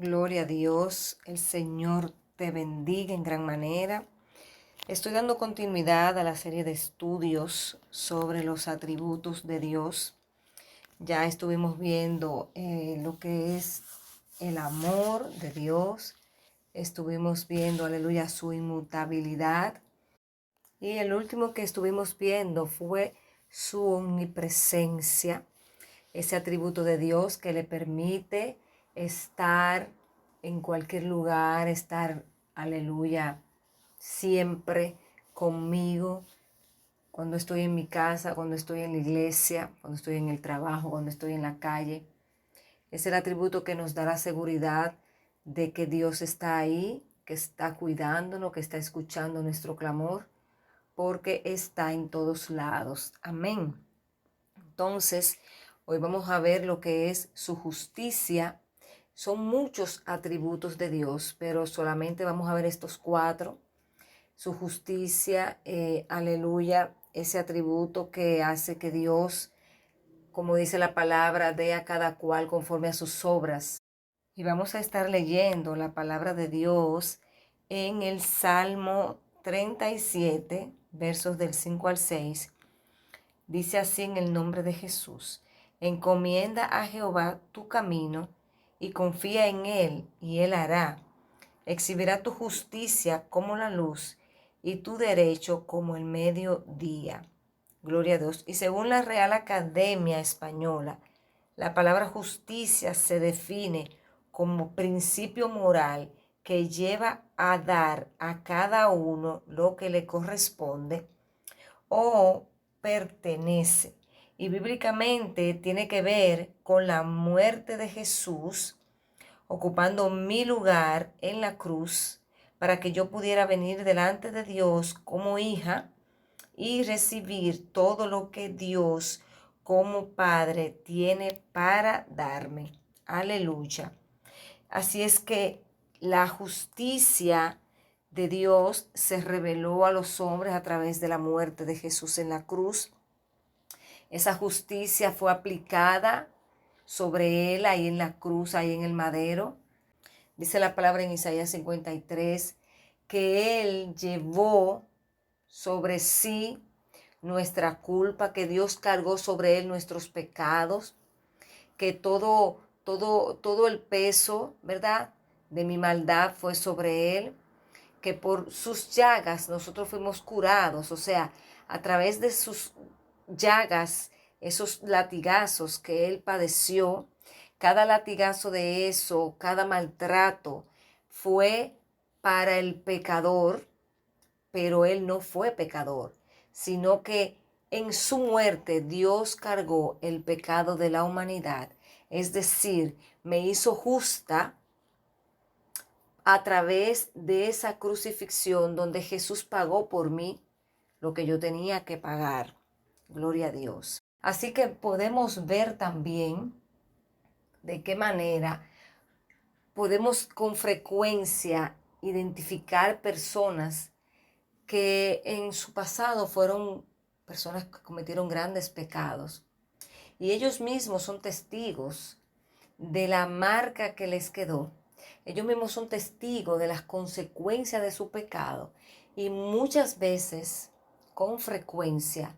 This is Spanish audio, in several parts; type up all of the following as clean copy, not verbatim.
Gloria a Dios, el Señor te bendiga en gran manera. Estoy dando continuidad a la serie de estudios sobre los atributos de Dios. Ya estuvimos viendo lo que es el amor de Dios. Estuvimos viendo, aleluya, su inmutabilidad. Y el último que estuvimos viendo fue su omnipresencia, ese atributo de Dios que le permite estar en cualquier lugar, estar, aleluya, siempre conmigo, cuando estoy en mi casa, cuando estoy en la iglesia, cuando estoy en el trabajo, cuando estoy en la calle. Es el atributo que nos da la seguridad de que Dios está ahí, que está cuidándonos, que está escuchando nuestro clamor, porque está en todos lados. Amén. Entonces, hoy vamos a ver lo que es su justicia. Son muchos atributos de Dios, pero solamente vamos a ver estos 4. Su justicia, aleluya, ese atributo que hace que Dios, como dice la palabra, dé a cada cual conforme a sus obras. Y vamos a estar leyendo la palabra de Dios en el Salmo 37, versos del 5 al 6. Dice así en el nombre de Jesús: encomienda a Jehová tu camino y confía en él, y él hará. Exhibirá tu justicia como la luz y tu derecho como el mediodía. Gloria a Dios. Y según la Real Academia Española, la palabra justicia se define como principio moral que lleva a dar a cada uno lo que le corresponde o pertenece. Y bíblicamente tiene que ver con la muerte de Jesús, ocupando mi lugar en la cruz, para que yo pudiera venir delante de Dios como hija y recibir todo lo que Dios como Padre tiene para darme. Aleluya. Así es que la justicia de Dios se reveló a los hombres a través de la muerte de Jesús en la cruz. Esa justicia fue aplicada sobre él ahí en la cruz, ahí en el madero. Dice la palabra en Isaías 53 que él llevó sobre sí nuestra culpa, que Dios cargó sobre él nuestros pecados, que todo el peso, ¿verdad?, de mi maldad fue sobre él, que por sus llagas nosotros fuimos curados, o sea, a través de sus llagas, esos latigazos que él padeció, cada latigazo de eso, cada maltrato fue para el pecador, pero él no fue pecador, sino que en su muerte Dios cargó el pecado de la humanidad, es decir, me hizo justa a través de esa crucifixión donde Jesús pagó por mí lo que yo tenía que pagar. Gloria a Dios. Así que podemos ver también de qué manera podemos con frecuencia identificar personas que en su pasado fueron personas que cometieron grandes pecados. Y ellos mismos son testigos de la marca que les quedó. Ellos mismos son testigos de las consecuencias de su pecado. Y muchas veces, con frecuencia,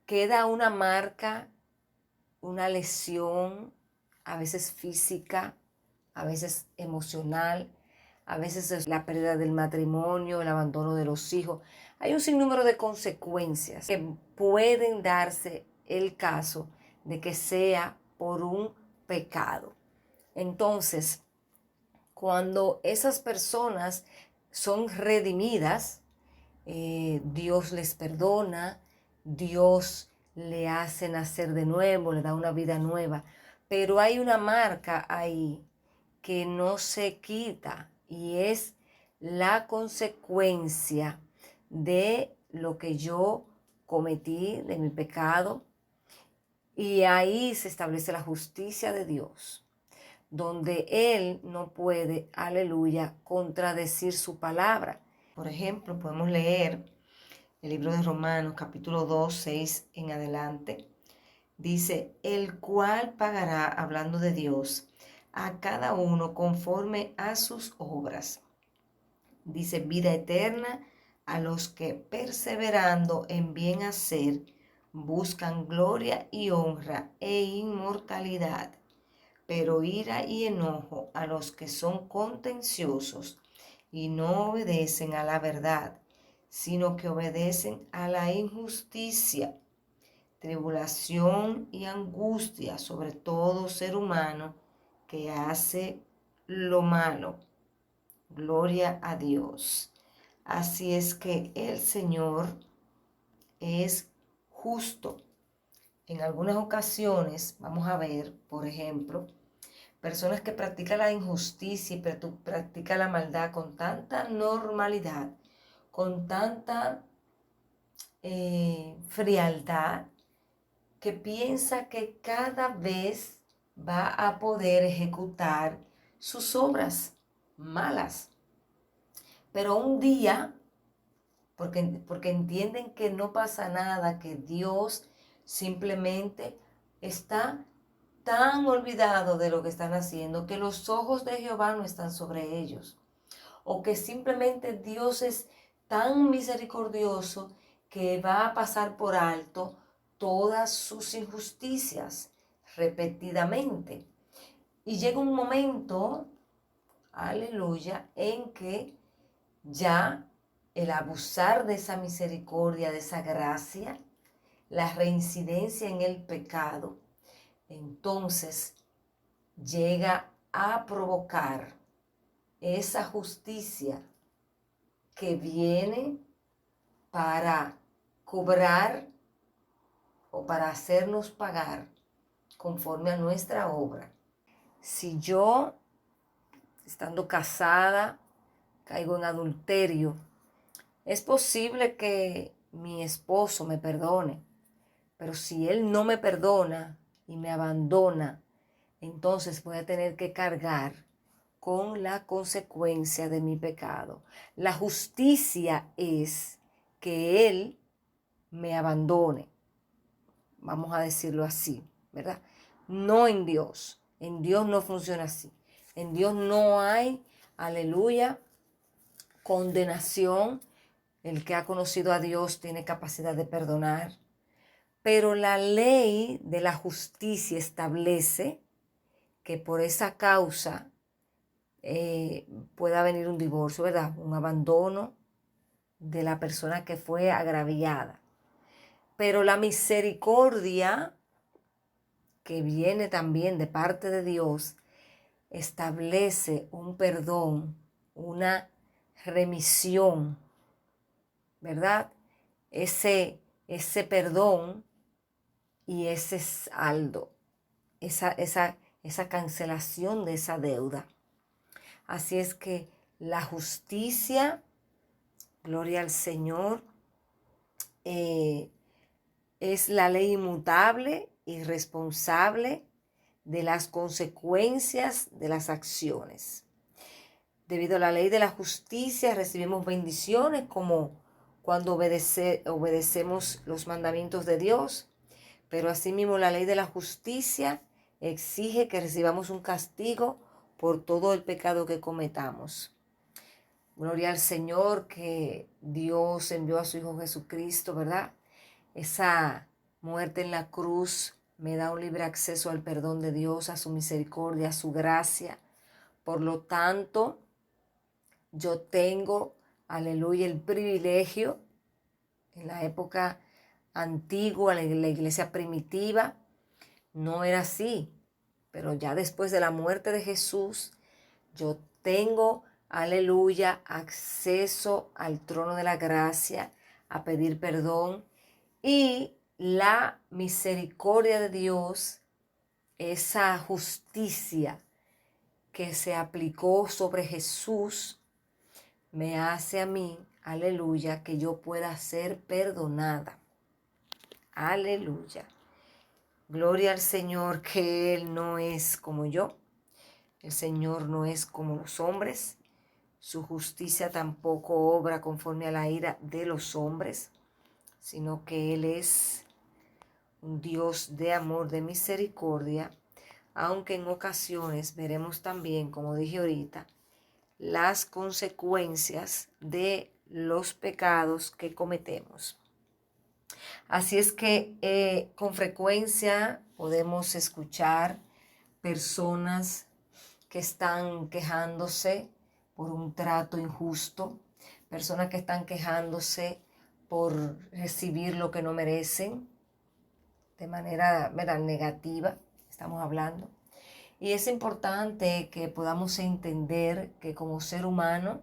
queda una marca, una lesión, a veces física, a veces emocional, a veces es la pérdida del matrimonio, el abandono de los hijos. Hay un sinnúmero de consecuencias que pueden darse el caso de que sea por un pecado. Entonces, cuando esas personas son redimidas, Dios les perdona, Dios le hace nacer de nuevo, le da una vida nueva. Pero hay una marca ahí que no se quita y es la consecuencia de lo que yo cometí, de mi pecado. Y ahí se establece la justicia de Dios, donde Él no puede, aleluya, contradecir su palabra. Por ejemplo, podemos leer el libro de Romanos, capítulo 2, 6 en adelante. Dice, el cual pagará, hablando de Dios, a cada uno conforme a sus obras. Dice, vida eterna a los que perseverando en bien hacer buscan gloria y honra e inmortalidad, pero ira y enojo a los que son contenciosos y no obedecen a la verdad, sino que obedecen a la injusticia, tribulación y angustia sobre todo ser humano que hace lo malo. Gloria a Dios. Así es que el Señor es justo. En algunas ocasiones, vamos a ver, por ejemplo, personas que practican la injusticia y practican la maldad con tanta normalidad, con tanta frialdad, que piensa que cada vez va a poder ejecutar sus obras malas. Pero un día, porque entienden que no pasa nada, que Dios simplemente está tan olvidado de lo que están haciendo, que los ojos de Jehová no están sobre ellos, o que simplemente Dios es tan misericordioso que va a pasar por alto todas sus injusticias repetidamente. Y llega un momento, aleluya, en que ya el abusar de esa misericordia, de esa gracia, la reincidencia en el pecado, entonces llega a provocar esa justicia que viene para cobrar o para hacernos pagar conforme a nuestra obra. Si yo, estando casada, caigo en adulterio, es posible que mi esposo me perdone, pero si él no me perdona y me abandona, entonces voy a tener que cargar con la consecuencia de mi pecado. La justicia es que él me abandone, vamos a decirlo así, ¿verdad? No en Dios. En Dios no funciona así. En Dios no hay, aleluya, condenación. El que ha conocido a Dios tiene capacidad de perdonar. Pero la ley de la justicia establece que por esa causa pueda venir un divorcio, ¿verdad? Un abandono de la persona que fue agraviada. Pero la misericordia que viene también de parte de Dios establece un perdón, una remisión, ¿verdad? Ese perdón y ese saldo, esa cancelación de esa deuda. Así es que la justicia, gloria al Señor, es la ley inmutable y responsable de las consecuencias de las acciones. Debido a la ley de la justicia recibimos bendiciones como cuando obedecemos los mandamientos de Dios, pero asimismo la ley de la justicia exige que recibamos un castigo por todo el pecado que cometamos. Gloria al Señor que Dios envió a su Hijo Jesucristo, ¿verdad? Esa muerte en la cruz me da un libre acceso al perdón de Dios, a su misericordia, a su gracia. Por lo tanto, yo tengo, aleluya, el privilegio, en la época antigua, la iglesia primitiva, no era así. Pero ya después de la muerte de Jesús, yo tengo, aleluya, acceso al trono de la gracia, a pedir perdón. Y la misericordia de Dios, esa justicia que se aplicó sobre Jesús, me hace a mí, aleluya, que yo pueda ser perdonada. Aleluya. Gloria al Señor que Él no es como yo. El Señor no es como los hombres. Su justicia tampoco obra conforme a la ira de los hombres, sino que Él es un Dios de amor, de misericordia. aunque en ocasiones veremos también, como dije ahorita, las consecuencias de los pecados que cometemos. Así es que con frecuencia podemos escuchar personas que están quejándose por un trato injusto, personas que están quejándose por recibir lo que no merecen de manera, ¿verdad?, negativa, estamos hablando. Y es importante que podamos entender que como ser humano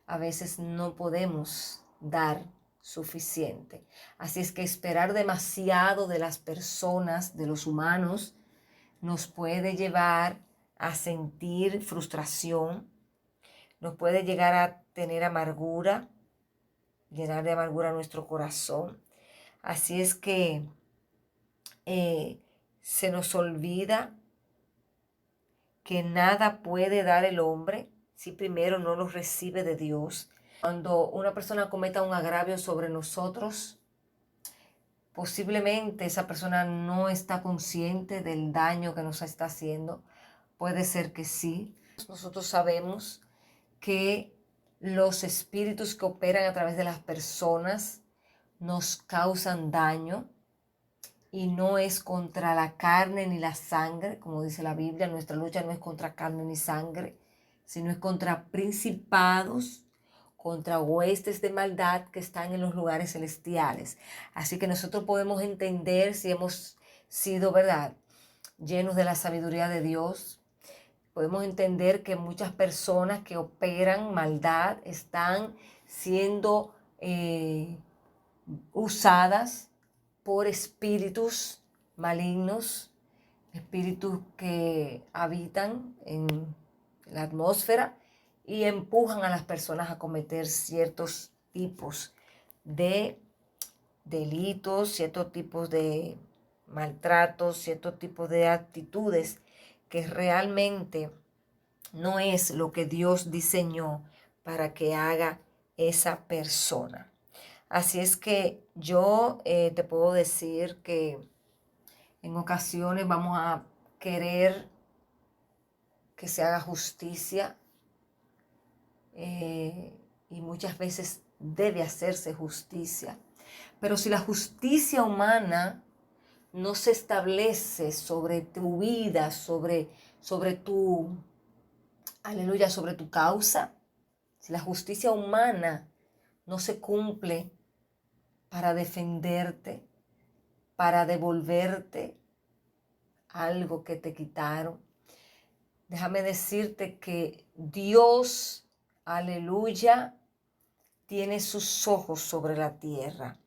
a veces no podemos dar suficiente. Así es que esperar demasiado de las personas, de los humanos, nos puede llevar a sentir frustración, nos puede llegar a tener amargura, llenar de amargura nuestro corazón. Así es que se nos olvida que nada puede dar el hombre si primero no lo recibe de Dios. Cuando una persona cometa un agravio sobre nosotros, posiblemente esa persona no está consciente del daño que nos está haciendo. Puede ser que sí. Nosotros sabemos que los espíritus que operan a través de las personas nos causan daño y no es contra la carne ni la sangre, como dice la Biblia. Nuestra lucha no es contra carne ni sangre, sino es contra principados, contra huestes de maldad que están en los lugares celestiales. Así que nosotros podemos entender, si hemos sido, ¿verdad?, llenos de la sabiduría de Dios, podemos entender que muchas personas que operan maldad están siendo usadas por espíritus malignos, espíritus que habitan en la atmósfera y empujan a las personas a cometer ciertos tipos de delitos, ciertos tipos de maltratos, ciertos tipos de actitudes que realmente no es lo que Dios diseñó para que haga esa persona. Así es que yo te puedo decir que en ocasiones vamos a querer que se haga justicia y muchas veces debe hacerse justicia. Pero si la justicia humana no se establece sobre tu vida, sobre tu, aleluya, sobre tu causa, si la justicia humana no se cumple para defenderte, para devolverte algo que te quitaron, déjame decirte que Dios, aleluya, tiene sus ojos sobre la tierra.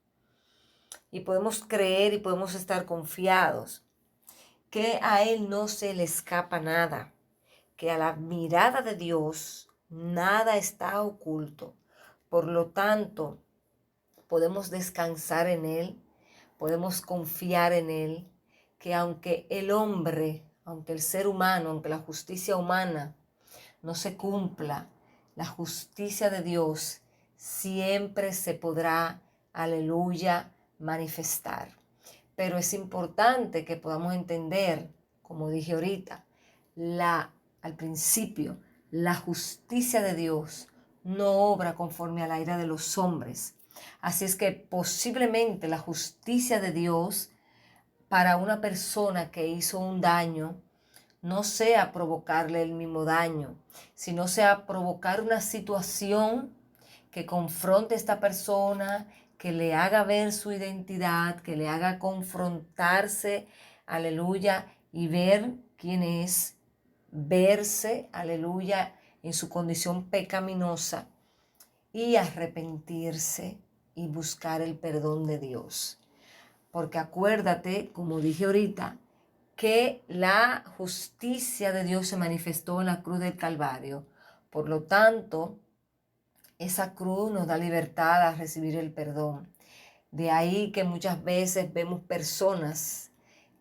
Y podemos creer y podemos estar confiados que a Él no se le escapa nada, que a la mirada de Dios nada está oculto. Por lo tanto, podemos descansar en Él, podemos confiar en Él, que aunque el hombre, aunque el ser humano, aunque la justicia humana no se cumpla, la justicia de Dios siempre se podrá, aleluya, manifestar. Pero es importante que podamos entender, como dije ahorita, al principio, la justicia de Dios no obra conforme a la ira de los hombres. Así es que posiblemente la justicia de Dios para una persona que hizo un daño no sea provocarle el mismo daño, sino sea provocar una situación que confronte a esta persona, que le haga ver su identidad, que le haga confrontarse, aleluya, y ver quién es, verse, aleluya, en su condición pecaminosa y arrepentirse y buscar el perdón de Dios. Porque acuérdate, como dije ahorita, que la justicia de Dios se manifestó en la cruz del Calvario. Por lo tanto, esa cruz nos da libertad a recibir el perdón. De ahí que muchas veces vemos personas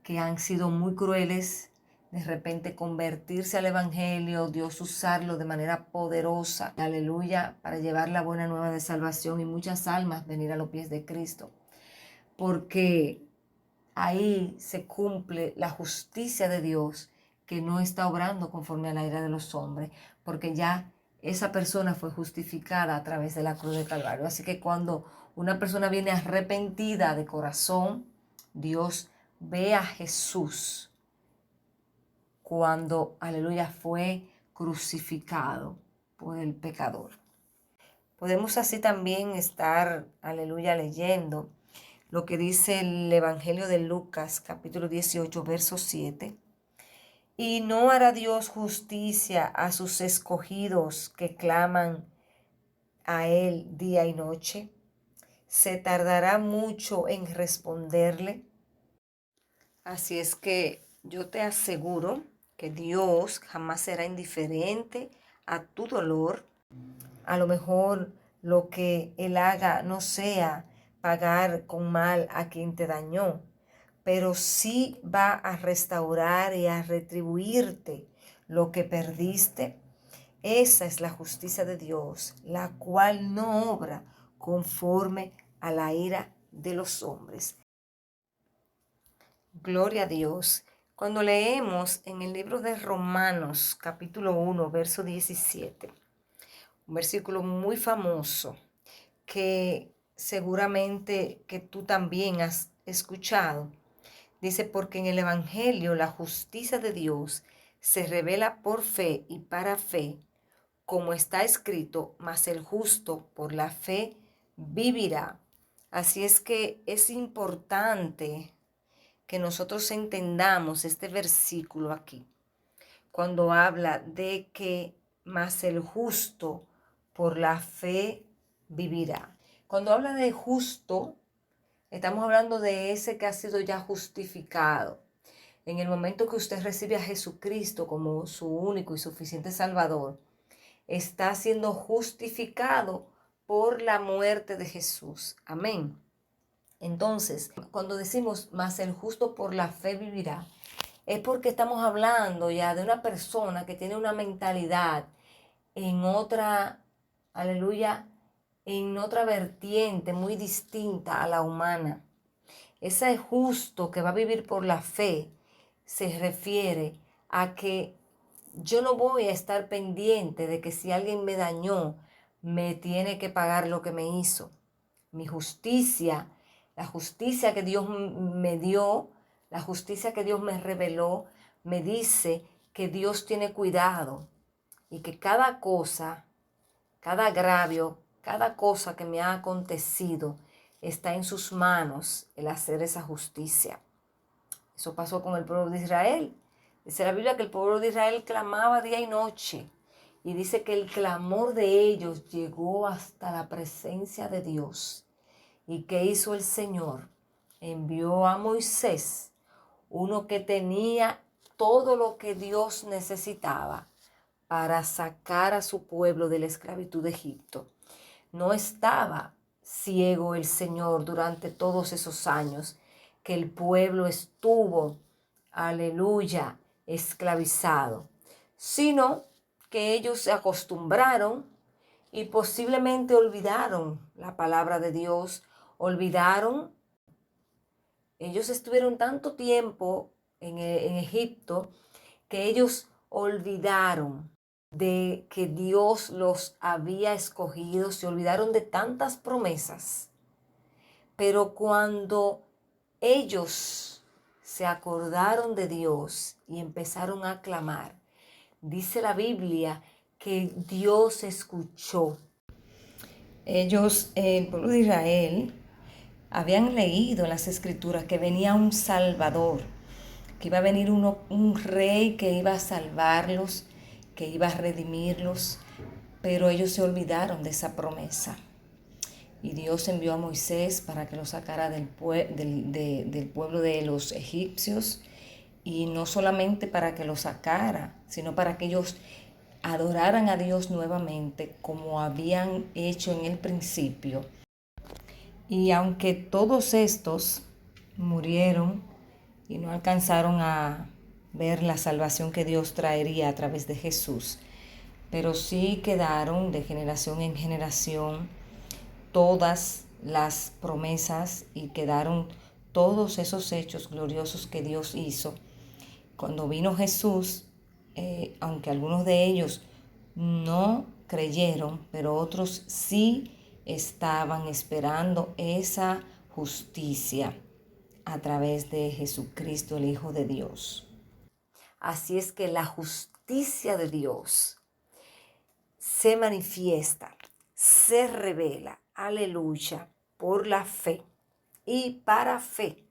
que han sido muy crueles, de repente convertirse al Evangelio, Dios usarlo de manera poderosa, aleluya, para llevar la buena nueva de salvación y muchas almas venir a los pies de Cristo. Porque ahí se cumple la justicia de Dios, que no está obrando conforme a la ira de los hombres, porque ya esa persona fue justificada a través de la cruz de Calvario. Así que cuando una persona viene arrepentida de corazón, Dios ve a Jesús cuando, aleluya, fue crucificado por el pecador. Podemos así también estar, aleluya, leyendo lo que dice el Evangelio de Lucas, capítulo 18, verso 7. Y no hará Dios justicia a sus escogidos que claman a Él día y noche. Se tardará mucho en responderle. Así es que yo te aseguro que Dios jamás será indiferente a tu dolor. A lo mejor lo que Él haga no sea pagar con mal a quien te dañó, pero sí va a restaurar y a retribuirte lo que perdiste. Esa es la justicia de Dios, la cual no obra conforme a la ira de los hombres. Gloria a Dios. Cuando leemos en el libro de Romanos, capítulo 1, verso 17, un versículo muy famoso que seguramente que tú también has escuchado. Dice, porque en el Evangelio la justicia de Dios se revela por fe y para fe, como está escrito, mas el justo por la fe vivirá. Así es que es importante que nosotros entendamos este versículo aquí, cuando habla de que mas el justo por la fe vivirá. Cuando habla de justo, estamos hablando de ese que ha sido ya justificado. En el momento que usted recibe a Jesucristo como su único y suficiente Salvador, está siendo justificado por la muerte de Jesús. Amén. Entonces, cuando decimos, mas el justo por la fe vivirá, es porque estamos hablando ya de una persona que tiene una mentalidad en otra, aleluya, en otra vertiente muy distinta a la humana. Ese justo que va a vivir por la fe se refiere a que yo no voy a estar pendiente de que si alguien me dañó, me tiene que pagar lo que me hizo. Mi justicia, la justicia que Dios me dio, la justicia que Dios me reveló, me dice que Dios tiene cuidado y que cada cosa, cada agravio, cada cosa que me ha acontecido, está en sus manos el hacer esa justicia. Eso pasó con el pueblo de Israel. Dice la Biblia que el pueblo de Israel clamaba día y noche. Y dice que el clamor de ellos llegó hasta la presencia de Dios. ¿Y qué hizo el Señor? Envió a Moisés, uno que tenía todo lo que Dios necesitaba para sacar a su pueblo de la esclavitud de Egipto. No estaba ciego el Señor durante todos esos años que el pueblo estuvo, aleluya, esclavizado, sino que ellos se acostumbraron y posiblemente olvidaron la palabra de Dios, olvidaron. Ellos estuvieron tanto tiempo en Egipto que ellos olvidaron de que Dios los había escogido, se olvidaron de tantas promesas. Pero cuando ellos se acordaron de Dios y empezaron a clamar, dice la Biblia que Dios escuchó. Ellos, el pueblo de Israel, habían leído en las Escrituras que venía un Salvador, que iba a venir un rey que iba a salvarlos, que iba a redimirlos, pero ellos se olvidaron de esa promesa. Y Dios envió a Moisés para que lo sacara del pueblo de los egipcios, y no solamente para que lo sacara, sino para que ellos adoraran a Dios nuevamente como habían hecho en el principio. Y aunque todos estos murieron y no alcanzaron a ver la salvación que Dios traería a través de Jesús, pero sí quedaron de generación en generación todas las promesas y quedaron todos esos hechos gloriosos que Dios hizo. Cuando vino Jesús, aunque algunos de ellos no creyeron, pero otros sí estaban esperando esa justicia a través de Jesucristo, el Hijo de Dios. Así es que la justicia de Dios se manifiesta, se revela, aleluya, por la fe y para fe.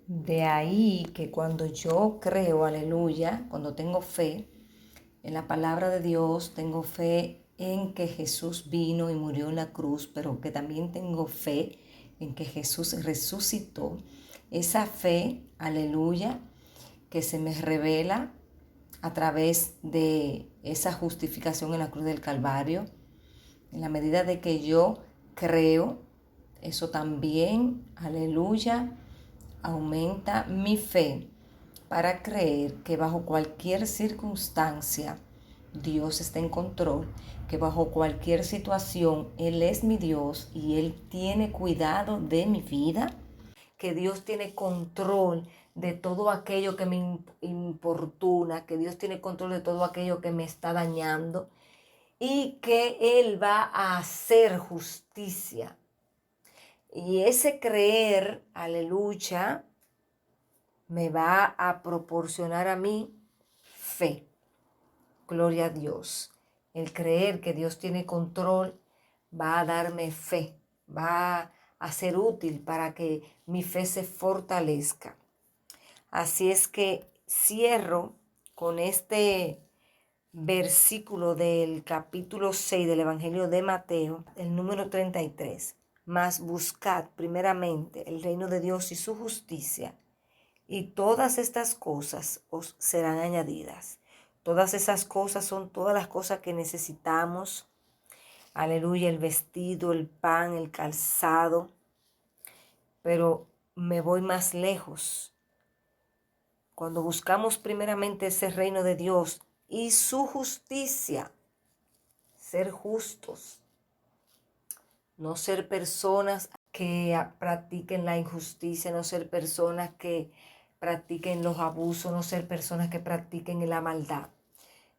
De ahí que cuando yo creo, aleluya, cuando tengo fe en la palabra de Dios, tengo fe en que Jesús vino y murió en la cruz, pero que también tengo fe en que Jesús resucitó. Esa fe, aleluya, que se me revela a través de esa justificación en la cruz del Calvario. En la medida de que yo creo, eso también, aleluya, aumenta mi fe para creer que bajo cualquier circunstancia Dios está en control, que bajo cualquier situación Él es mi Dios y Él tiene cuidado de mi vida, que Dios tiene control de todo aquello que me importuna, que Dios tiene control de todo aquello que me está dañando y que Él va a hacer justicia. Y ese creer, aleluya, me va a proporcionar a mí fe. Gloria a Dios. El creer que Dios tiene control va a darme fe, va a ser útil para que mi fe se fortalezca. Así es que cierro con este versículo del capítulo 6 del Evangelio de Mateo, el número 33. Mas buscad primeramente el reino de Dios y su justicia, y todas estas cosas os serán añadidas. Todas esas cosas son todas las cosas que necesitamos. Aleluya, el vestido, el pan, el calzado. Pero me voy más lejos. Cuando buscamos primeramente ese reino de Dios y su justicia, ser justos, no ser personas que practiquen la injusticia, no ser personas que practiquen los abusos, no ser personas que practiquen la maldad.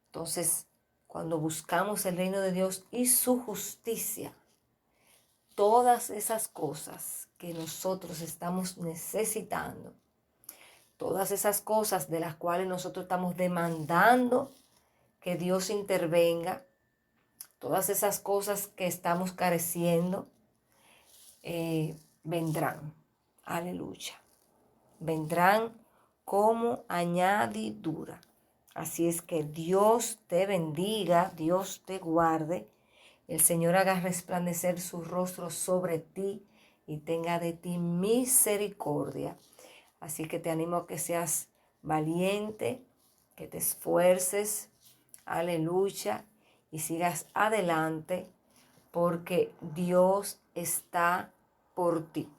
Entonces, cuando buscamos el reino de Dios y su justicia, todas esas cosas que nosotros estamos necesitando, todas esas cosas de las cuales nosotros estamos demandando que Dios intervenga, todas esas cosas que estamos careciendo, vendrán. Aleluya. Vendrán como añadidura. Así es que Dios te bendiga, Dios te guarde, el Señor haga resplandecer su rostro sobre ti y tenga de ti misericordia. Así que te animo a que seas valiente, que te esfuerces, aleluya, y sigas adelante porque Dios está por ti.